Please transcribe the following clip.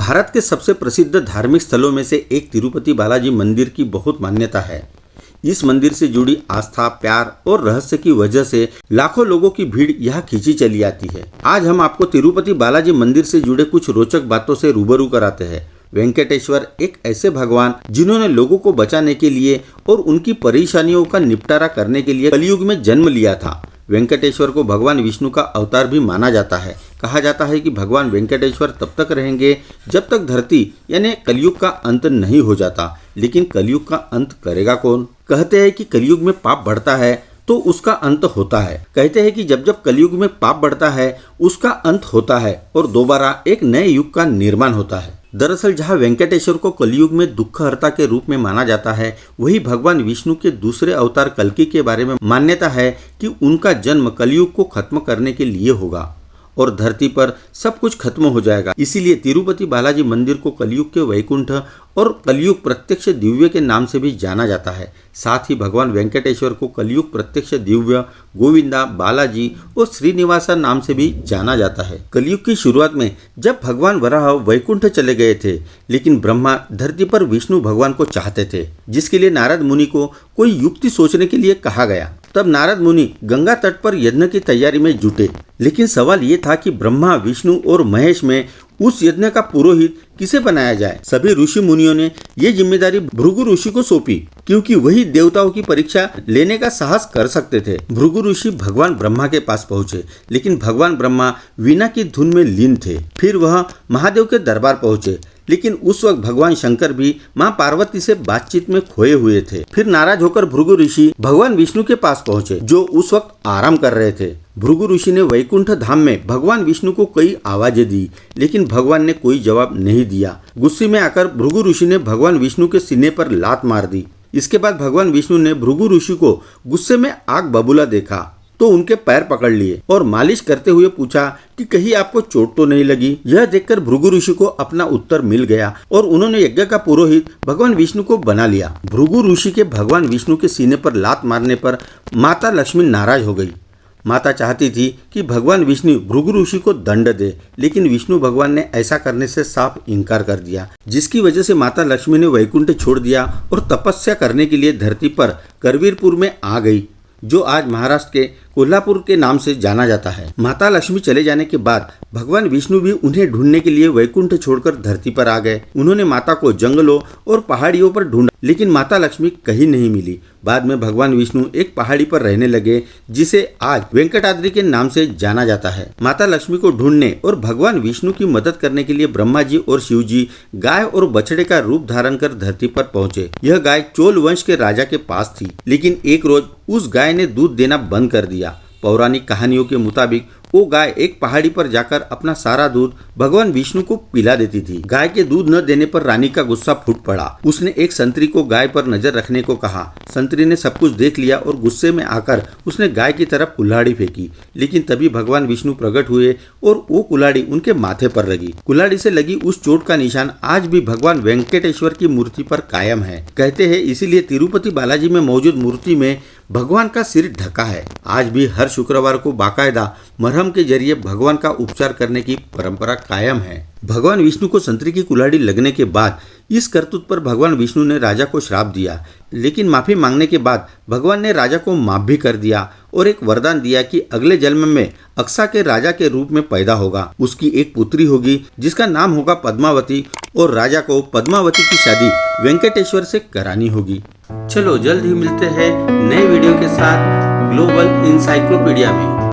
भारत के सबसे प्रसिद्ध धार्मिक स्थलों में से एक तिरुपति बालाजी मंदिर की बहुत मान्यता है। इस मंदिर से जुड़ी आस्था, प्यार और रहस्य की वजह से लाखों लोगों की भीड़ यहाँ खींची चली आती है। आज हम आपको तिरुपति बालाजी मंदिर से जुड़े कुछ रोचक बातों से रूबरू कराते हैं। वेंकटेश्वर एक ऐसे भगवान जिन्होंने लोगों को बचाने के लिए और उनकी परेशानियों का निपटारा करने के लिए कलयुग में जन्म लिया था। वेंकटेश्वर को भगवान विष्णु का अवतार भी माना जाता है। कहा जाता है कि भगवान वेंकटेश्वर तब तक रहेंगे जब तक धरती यानी कलयुग का अंत नहीं हो जाता। लेकिन कलयुग का अंत करेगा कौन? कहते हैं कि कलयुग में पाप बढ़ता है तो उसका अंत होता है। कहते हैं कि जब जब कलयुग में पाप बढ़ता है उसका अंत होता है और दोबारा एक नए युग का निर्माण होता है। दरअसल जहाँ वेंकटेश्वर को कलयुग में दुखहर्ता के रूप में माना जाता है, वही भगवान विष्णु के दूसरे अवतार कल्कि के बारे में मान्यता है कि उनका जन्म कलयुग को खत्म करने के लिए होगा और धरती पर सब कुछ खत्म हो जाएगा। इसीलिए तिरुपति बालाजी मंदिर को कलयुग के वैकुंठ और कलयुग प्रत्यक्ष दिव्य के नाम से भी जाना जाता है। साथ ही भगवान वेंकटेश्वर को कलयुग प्रत्यक्ष दिव्य, गोविंदा, बालाजी और श्रीनिवासा नाम से भी जाना जाता है। कलयुग की शुरुआत में जब भगवान वराह वैकुंठ चले गए थे, लेकिन ब्रह्मा धरती पर विष्णु भगवान को चाहते थे, जिसके लिए नारद मुनि को कोई युक्ति सोचने के लिए कहा गया। तब नारद मुनि गंगा तट पर यज्ञ की तैयारी में जुटे। लेकिन सवाल ये था कि ब्रह्मा, विष्णु और महेश में उस यज्ञ का पुरोहित किसे बनाया जाए। सभी ऋषि मुनियों ने ये जिम्मेदारी भृगु ऋषि को सौंपी, क्योंकि वही देवताओं की परीक्षा लेने का साहस कर सकते थे। भृगु ऋषि भगवान ब्रह्मा के पास पहुंचे, लेकिन भगवान ब्रह्मा वीणा की धुन में लीन थे। फिर वह महादेव के दरबार पहुंचे, लेकिन उस वक्त भगवान शंकर भी मां पार्वती से बातचीत में खोए हुए थे। फिर नाराज होकर भृगु ऋषि भगवान विष्णु के पास पहुंचे, जो उस वक्त आराम कर रहे थे। भृगु ऋषि ने वैकुंठ धाम में भगवान विष्णु को कई आवाजें दी, लेकिन भगवान ने कोई जवाब नहीं दिया। गुस्से में आकर भृगु ऋषि ने भगवान विष्णु के सीने पर लात मार दी। इसके बाद भगवान विष्णु ने भृगु ऋषि को गुस्से में आग बबूला देखा तो उनके पैर पकड़ लिए और मालिश करते हुए पूछा कि कहीं आपको चोट तो नहीं लगी। यह देखकर भृगु ऋषि को अपना उत्तर मिल गया और उन्होंने यज्ञ का पुरोहित भगवान विष्णु को बना लिया। भृगु ऋषि के भगवान विष्णु के सीने पर लात मारने पर माता लक्ष्मी नाराज हो गई। माता चाहती थी कि भगवान विष्णु भृगु ऋषि को दंड दे, लेकिन विष्णु भगवान ने ऐसा करने से साफ इनकार कर दिया, जिसकी वजह से माता लक्ष्मी ने वैकुंठ छोड़ दिया और तपस्या करने के लिए धरती पर करवीरपुर में आ गई, जो आज महाराष्ट्र के कोल्हापुर के नाम से जाना जाता है। माता लक्ष्मी चले जाने के बाद भगवान विष्णु भी उन्हें ढूंढने के लिए वैकुंठ छोड़कर धरती पर आ गए। उन्होंने माता को जंगलों और पहाड़ियों पर ढूंढा, लेकिन माता लक्ष्मी कहीं नहीं मिली। बाद में भगवान विष्णु एक पहाड़ी पर रहने लगे, जिसे आज वेंकटाद्रि के नाम से जाना जाता है। माता लक्ष्मी को ढूंढने और भगवान विष्णु की मदद करने के लिए ब्रह्मा जी और शिव जी गाय और बछड़े का रूप धारण कर धरती पर पहुंचे। यह गाय चोल वंश के राजा के पास थी, लेकिन एक रोज उस गाय ने दूध देना बंद कर दिया। पौराणिक कहानियों के मुताबिक वो गाय एक पहाड़ी पर जाकर अपना सारा दूध भगवान विष्णु को पिला देती थी। गाय के दूध न देने पर रानी का गुस्सा फूट पड़ा। उसने एक संतरी को गाय पर नजर रखने को कहा। संतरी ने सब कुछ देख लिया और गुस्से में आकर उसने गाय की तरफ कुल्हाड़ी फेंकी, लेकिन तभी भगवान विष्णु प्रकट हुए और वो कुल्हाड़ी उनके माथे पर लगी। कुल्हाड़ी से लगी उस चोट का निशान आज भी भगवान वेंकटेश्वर की मूर्ति पर कायम है। कहते हैं इसीलिए तिरुपति बालाजी में मौजूद मूर्ति में भगवान का सिर ढका है। आज भी हर शुक्रवार को बाकायदा मरहम के जरिए भगवान का उपचार करने की परंपरा कायम है। भगवान विष्णु को संतरी की कुल्हाड़ी लगने के बाद इस करतूत पर भगवान विष्णु ने राजा को श्राप दिया, लेकिन माफी मांगने के बाद भगवान ने राजा को माफ भी कर दिया और एक वरदान दिया कि अगले जन्म में अक्सा के राजा के रूप में पैदा होगा। उसकी एक पुत्री होगी जिसका नाम होगा पद्मावती और राजा को पद्मावती की शादी वेंकटेश्वर से करानी होगी। चलो जल्द ही मिलते हैं नए वीडियो के साथ ग्लोबल इंसाइक्लोपीडिया में।